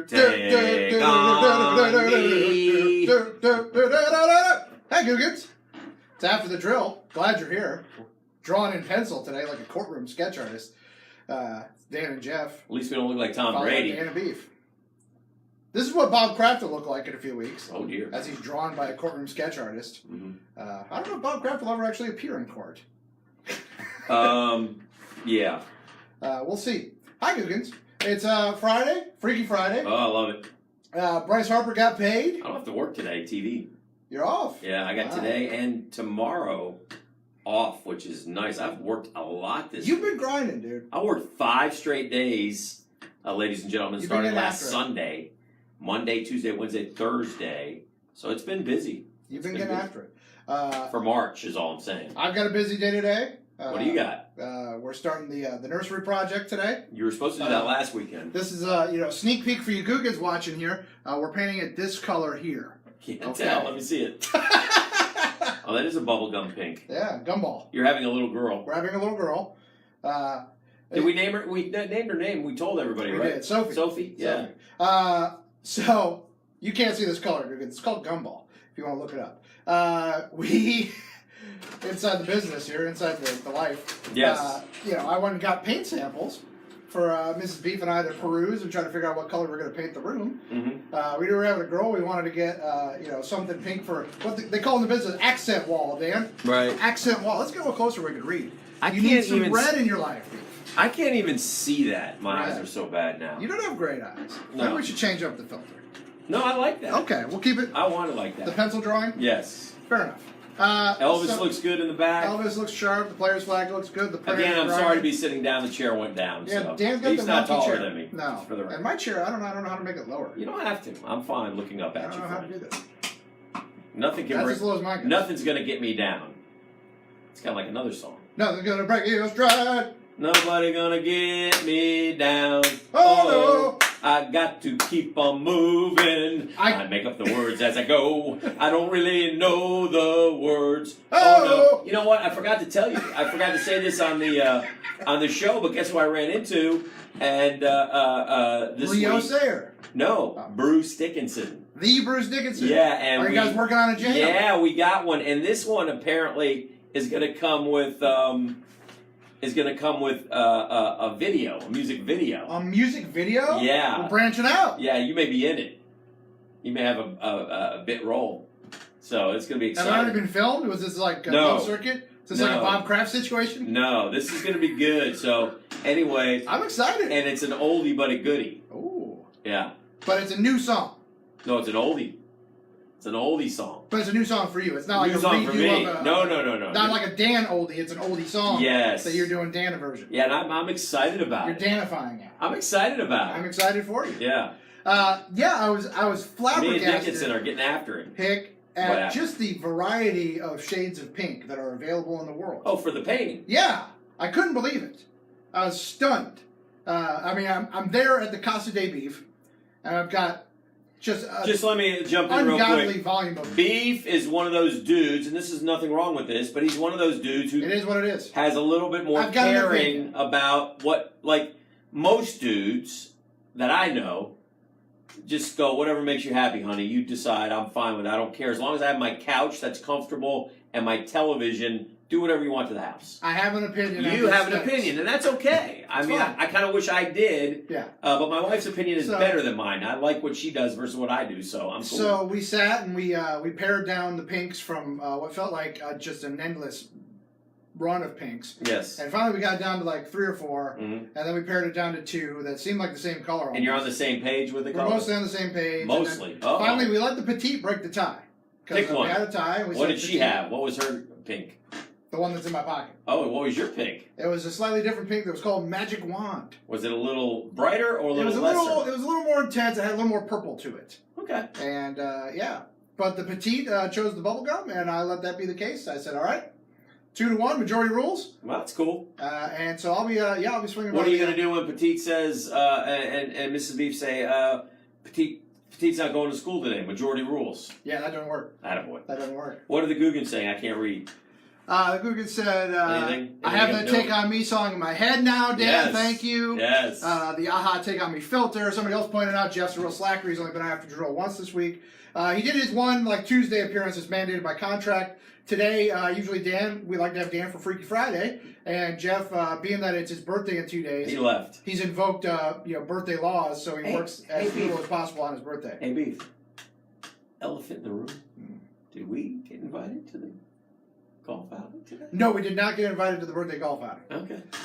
Take on me. Hey, Googans. It's after the drill. Glad you're here. Drawn in pencil today like a courtroom sketch artist. Dan and Jeff. At least we don't look like Tom Followed by Brady. Dan and Beef. This is what Bob Kraft will look like in a few weeks. Oh dear. As he's drawn by a courtroom sketch artist. Mm-hmm. I don't know if Bob Kraft will ever actually appear in court. Yeah. We'll see. Hi, Googans. It's Friday, Freaky Friday. Oh, I love it. Bryce Harper got paid. I don't have to work today. TV. You're off. Yeah, I got Wow. today and tomorrow off, which is nice. I've worked a lot this You've week. been grinding, dude. I worked 5 straight days, ladies and gentlemen, You've been starting getting last after it. Sunday. Monday, Tuesday, Wednesday, Thursday. So it's been busy. You've been It's been getting busy. after it. For March is all I'm saying. I've got a busy day today. What do you got? We're starting the nursery project today. You were supposed to do that last weekend. This is sneak peek for you Googans watching here. We're painting it this color here. Can't Okay. tell. Let me see it. Oh, that is a bubblegum pink. Yeah, gumball. You're having a little girl. We're having a little girl. Did we name her? We named her name. We told everybody, We right? did. Sophie. Sophie? Yeah. Sophie. So you can't see this color, Googans. It's called gumball. If you want to look it up. We inside the business here, inside the life. Yes. I went and got paint samples for Mrs. Beef and I to peruse and try to figure out what color we're going to paint the room. Mm-hmm. We were having a girl. We wanted to get something pink for what they call in the business accent wall, Dan. Right. Accent wall. Let's get a little closer where we can read. I You can't need some even red in your life, Beef. I can't even see that. My Right. eyes are so bad now. You don't have great eyes. No. Maybe we should change up the filter. No, I like that. Okay, we'll keep it. I want it like The that. pencil drawing. Yes. Fair enough. Elvis So- looks good in the back. Elvis looks sharp. The player's flag looks good. The player's Again, I'm right. sorry to be sitting down. The chair went down. Yeah, so. Dan's got He's the not monkey taller chair. than me. No, just for the and record. my chair, I don't know how to make it lower. You don't have to. I'm fine looking up I at don't you. know how to Frank. do that. Nothing can That's break. as low as mine goes. Nothing's gonna get me down. It's kind of like another song. Nothing's gonna break your stride. Nobody gonna get me down. Oh, I got to keep on moving. I make up the words as I go. I don't really know the words. Oh. No! You know what? I forgot to tell you. I forgot to say this on the show. But guess who I ran into? And this Leo week. Sayer. No, Bruce Dickinson. The Bruce Dickinson. Yeah, and Are you guys working on a jam? Yeah, we got one, and this one apparently is going to come with a video, a music video. A music video? Yeah. We're branching out. Yeah, you may be in it. You may have a bit role, so it's going to be Has exciting. it already been filmed? Was this like a No. film circuit? Is this like a No. Bob Kraft situation? No, this is going to be good. So anyway, I'm excited. and it's an oldie but a goodie. Ooh. Yeah. But it's a new song. No, it's an oldie. It's an oldie song. But it's a new song for you. It's not like New a song for redo me. of a... No. Not like a Dan oldie. It's an oldie song. Yes. That you're doing Dan version. Yeah, and I'm excited about You're it. Danifying it. I'm excited about I'm it. excited excited for you. Yeah. I was Me and flabbergasted. Dickinson are getting after it. Hick, What at happened? just the variety of shades of pink that are available in the world. Oh, for the painting. Yeah, I couldn't believe it. I was stunned. I'm there at the Casa de Beef, and I've got just Just let me jump in real ungodly quick. volume of. Beef is one of those dudes, and this is nothing wrong with this, but he's one of those dudes who It is what it is. has a little bit more I've got an caring opinion. about what, like, most dudes that I know just go, whatever makes you happy, honey. You decide. I'm fine with it. I don't care. As long as I have my couch that's comfortable and my television, do whatever you want to the house. I have an opinion. You on have an these things. opinion, and that's okay. I It's mean, fine. I kind of wish I did, Yeah. but my wife's opinion is So- better than mine. I like what she does versus what I do, so I'm cool. So we sat and we pared down the pinks from what felt like just an endless run of pinks. Yes. And finally we got down to like 3 or 4, Mhm. and then we pared it down to 2 that seemed like the same color. And you're on the almost. same page with the We're color? mostly on the same page. and then Mostly. Uh-oh. Finally, we let the petite break the tie. 'Cause Pick one. We had a tie. And we What said did she petite, have? What was her pink? The one that's in my pocket. Oh, what was your pink? It was a slightly different pink that was called Magic Wand. Was it a little brighter or a It little was a lesser? little. It was a little more intense. It had a little more purple to it. Okay. And yeah, but the petite chose the bubble gum, and I let that be the case. I said, all right, 2-1, majority rules. Well, that's cool. And so I'll be I'll be swinging. What by are you the- going to do when Petite says, and Mrs. Beef say, Petite's not going to school today, majority rules? Yeah, that doesn't work. Attaboy. That doesn't work. What are the Googans saying? I can't read. Googan said, Anything I have of the note? Take On Me song in my head now, Dan. Yes. Thank you. Yes. The Aha Take On Me filter. Somebody else pointed out Jeff's a real slacker. He's only been after drill once this week. He did his one Tuesday appearance as mandated by contract. Today, usually we like to have Dan for Freaky Friday. And Jeff, being that it's his birthday in 2 days, He left. he's invoked birthday laws, so he works as little as possible on his birthday. Hey, Beef. Elephant in the room. Did we get invited to the golf outing today? No, we did not get invited to the birthday golf outing.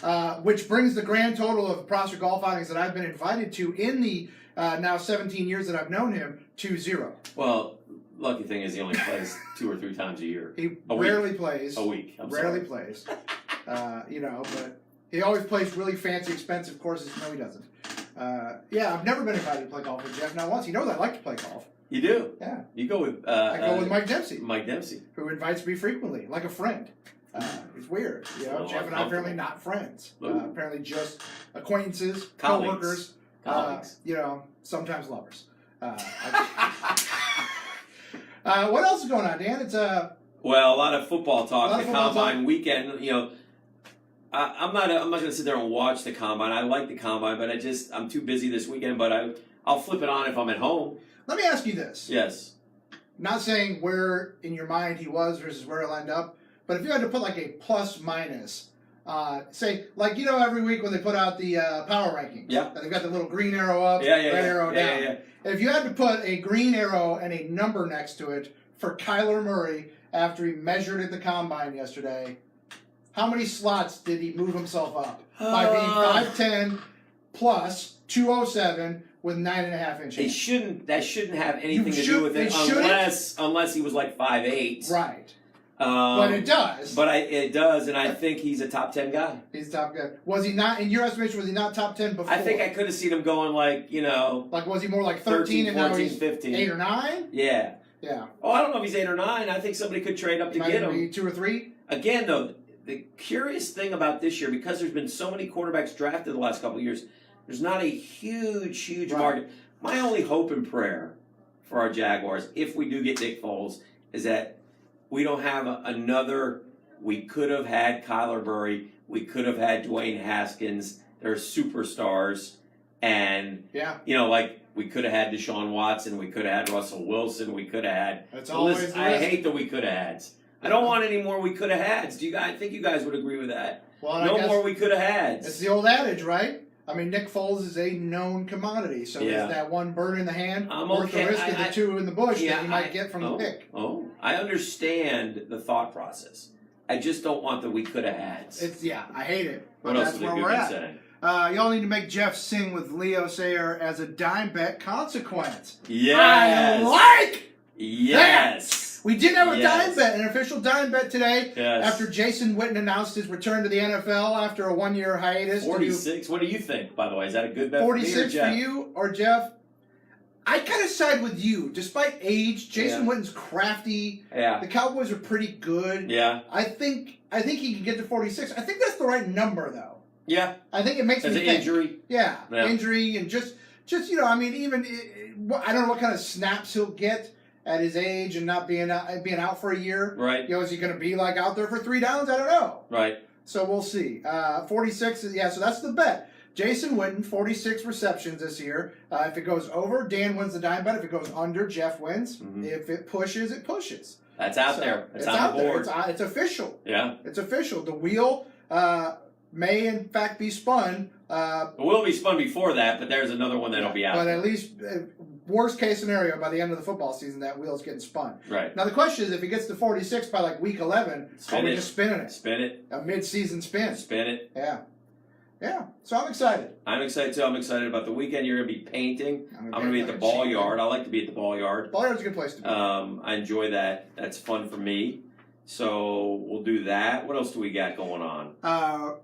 Okay. Which brings the grand total of Prosser golf outings that I've been invited to in the now 17 years that I've known him to 0. Well, lucky thing is he only plays 2 or 3 times a year. He A week. rarely plays. A week. I'm Rarely sorry. plays. But he always plays really fancy, expensive courses. No, he doesn't. I've never been invited to play golf with Jeff. Not once. He knows I like to play golf. You do? Yeah. You go with... I go with Mike Dempsey, Mike Dempsey. who invites me frequently, like a friend. It's weird. Well, Jeff and I apparently not friends. Ooh. Apparently just acquaintances, Colleagues. co-workers, Colleagues. sometimes lovers. What else is going on, Dan? It's Well, a lot of football talk. A lot The of football combine weekend, I'm not going to sit there and watch the combine. I like the combine, but I'm too busy this weekend. But I'll flip it on if I'm at home. Let me ask you this. Yes. Not saying where in your mind he was versus where he'll end up, but if you had to put like a plus minus, say every week when they put out the power rankings, Yeah. they've got the little green arrow up, Yeah. red arrow down. Yeah. If you had to put a green arrow and a number next to it for Kyler Murray after he measured at the combine yesterday, how many slots did he move himself up by being 5'10 plus 207 with 9.5 inches? That shouldn't have anything to do with it unless he was like 5'8". Right. But it does. But it does, and I think he's a top 10 guy. He's top guy. Was he not, in your estimation, was he not top 10 before? I think I could have seen him going like, Like, was he more like 13 and 14, now he's 15. 8 or 9? Yeah. Yeah. Oh, I don't know if he's 8 or 9. I think somebody could trade up to Might get be him. 2 or 3? Again, though, the curious thing about this year, because there's been so many quarterbacks drafted the last couple of years, there's not a huge Right. market. My only hope and prayer for our Jaguars, if we do get Nick Foles, is that we don't have another. We could have had Kyler Murray. We could have had Dwayne Haskins. They're superstars. And, Yeah. we could have had Deshaun Watson. We could have had Russell Wilson. We could have had. That's the always list. the I risk. hate that we could have had. I don't want any more we could have had. Do you guys think you guys would agree with that? Well, I No guess more we could have had. it's the old adage, right? I mean, Nick Foles is a known commodity, so Yeah. is that one bird in the hand I'm worth okay. the risk of the 2 in the bush that you might get from the oh, pick? Oh, I understand the thought process. I just don't want the we could have had. I hate it. But What else that's was where the we're good at. saying? Y'all need to make Jeff sing with Leo Sayer as a dime bet consequence. Yes. I like Yes. We did have a Yes. dime bet, an official dime bet today. Yes. After Jason Witten announced his return to the NFL after a 1-year hiatus. 46. What do you think, by the way? Is that a good bet 46 for me or for Jeff? you or Jeff? I kind of side with you. Despite age, Jason Yeah. Witten's crafty. Yeah. The Cowboys are pretty good. Yeah. I think he can get to 46. I think that's the right number, though. Yeah. I think it makes As me an think. injury. Yeah, Yeah. injury and just I mean, even I don't know what kind of snaps he'll get at his age and not being out for a year. Right. Is he going to be like out there for 3 downs? I don't know. Right. So we'll see. 46 is so that's the bet. Jason Witten, 46 receptions this year. If it goes over, Dan wins the dime bet. If it goes under, Jeff wins. Mhm. If it pushes, it pushes. That's out So, there. It's on out the board. there. It's official. Yeah. It's official. The wheel may in fact be spun. It will be spun before that, but there's another one that'll be out. But at least, worst case scenario, by the end of the football season, that wheel's getting spun. Right. Now the question is, if he gets to 46 by like week 11, Spin are we it. just spinning it? Spin it. A mid-season spin. Spin it. Yeah. Yeah. So I'm excited. I'm excited too. I'm excited about the weekend. You're going to be painting. I'm going to be at the like a ball cheat. yard. I like to be at the ball yard. Ball yard's a good place to be. I enjoy that. That's fun for me. So we'll do that. What else do we got going on?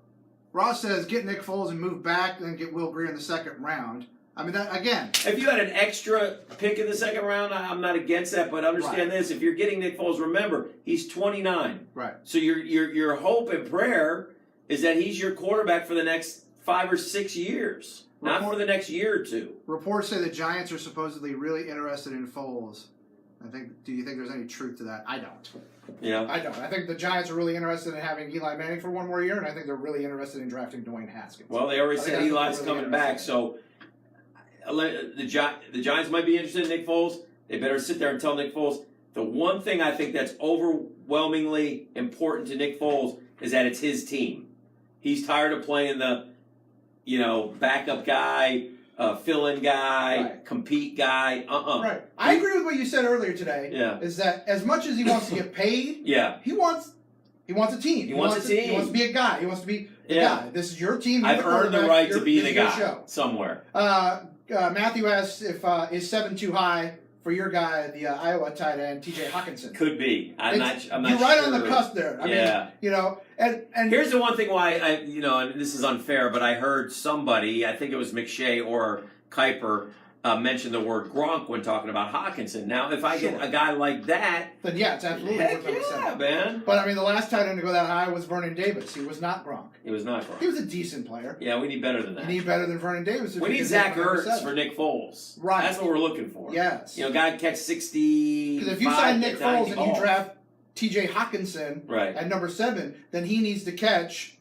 Ross says get Nick Foles and move back, then get Will Greer in the second round. I mean, that again. If you had an extra pick in the second round, I'm not against that. But understand this: if you're getting Nick Foles, remember he's 29. Right. So your hope and prayer is that he's your quarterback for the next 5 or 6 years, not for the next year or two. Reports say the Giants are supposedly really interested in Foles. Do you think there's any truth to that? I don't. Yeah. I don't. I think the Giants are really interested in having Eli Manning for one more year, and I think they're really interested in drafting Dwayne Haskins. Well, they already I think said that's Eli's what they're coming really back, interested so the Giants might be interested in Nick Foles. They better sit there and tell Nick Foles. The one thing I think that's overwhelmingly important to Nick Foles is that it's his team. He's tired of playing the, backup guy, fill-in guy, Right. compete guy. Right. I agree with what you said earlier today. Yeah. Is that as much as he wants to get paid, Yeah. he wants a team. He wants a team. He wants to be a guy. He wants to be the Yeah. guy. This is your team. You're I've earned the quarterback. right to be This the is your guy show. somewhere. Matthew asks if is 7 too high for your guy, the Iowa tight end, T.J. Hawkinson. Could be. I'm not You're sure. right on the cusp there. I mean, and Here's the one thing why and this is unfair, but I heard somebody, I think it was McShay or Kuiper, mention the word Gronk when talking about Hawkinson. Now, if I get a guy like that, then yeah, it's absolutely heck worth number yeah, 7. man. But I mean, the last tight end to go that high was Vernon Davis. He was not Gronk. It was not He Gronk. was a decent player. Yeah, we need better than You that. need better than Vernon Davis. If We you need can Zach hit number Ertz 7. for Nick Foles. Right. That's what we're looking for. Yes. Guy catch 60. Because if you sign Nick Foles and you draft T.J. Hawkinson Right. at number 7, then he needs to catch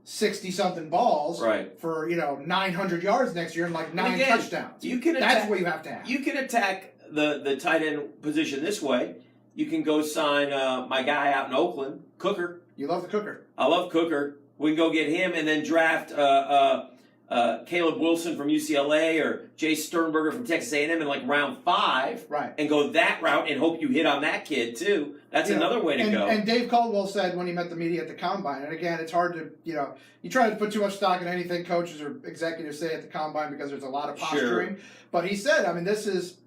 60-something balls Right. for 900 yards next year and like 9 again, touchdowns. You can That's attack, what you have to have. you can attack the tight end position this way. You can go sign my guy out in Oakland, Cooker. You love the cooker. I love Cooker. We can go get him and then draft Caleb Wilson from UCLA or Jay Sternberger from Texas A&M in like round 5, Right. and go that route and hope you hit on that kid too. That's another way to go. And Dave Caldwell said when he met the media at the Combine, and again, it's hard to, you try to put too much stock in anything coaches or executives say at the Combine because there's a lot of posturing. But he said, I mean, this is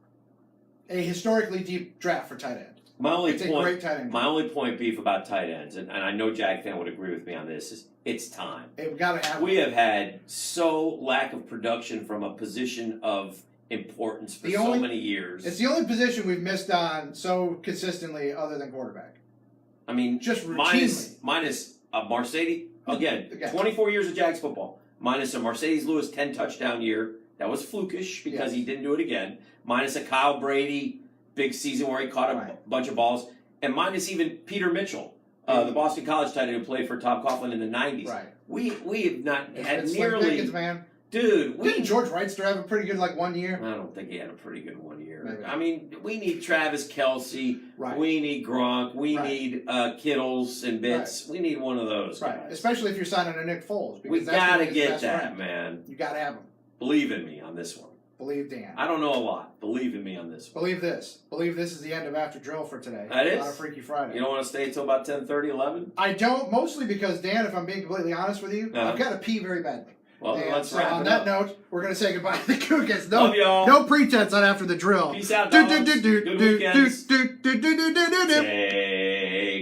a historically deep draft for tight end. My only It's a point, great tight end. my only point beef about tight ends, and I know Jag fan would agree with me on this, is it's time. We've got to have We have had so lack of production from a position of importance for so many years. It's the only position we've missed on so consistently other than quarterback. I mean, Just routinely. minus a Mercedes, again, Again. 24 years of Jags football, minus a Mercedes Lewis 10 touchdown year. That was flukish because he didn't do it again. Minus a Kyle Brady big season where he caught a bunch of balls. And minus even Peter Mitchell, the Boston College tight end who played for Tom Coughlin in the 90s. Right. We have not had It's nearly... Slim Pickens, man. Dude, Didn't George Wrightster have a pretty good 1 year? I don't think he had a pretty good 1 year. Maybe. I mean, we need Travis Kelce. Right. We need Gronk. We Right. need Kittles and Bits. We need one of those Right. guys. Especially if you're signing a Nick Foles. We Because that's gotta really his get best that, friend. man. You gotta have him. Believe in me on this one. Believe Dan. I don't know a lot. Believe in me on this one. Believe this. Believe this is the end of After Drill for today. That is? On a Freaky Friday. You don't want to stay until about 10:30, 11? I don't, mostly because, Dan, if I'm being completely honest with you, Uh-huh. I've got to pee very badly. Well, And let's so wrap on it that up. note, we're going to say goodbye to the Cougars. Love y'all. No pretense on After the Drill. Peace out, dogs. Good weekends. Take Take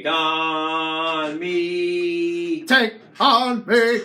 on me. on me.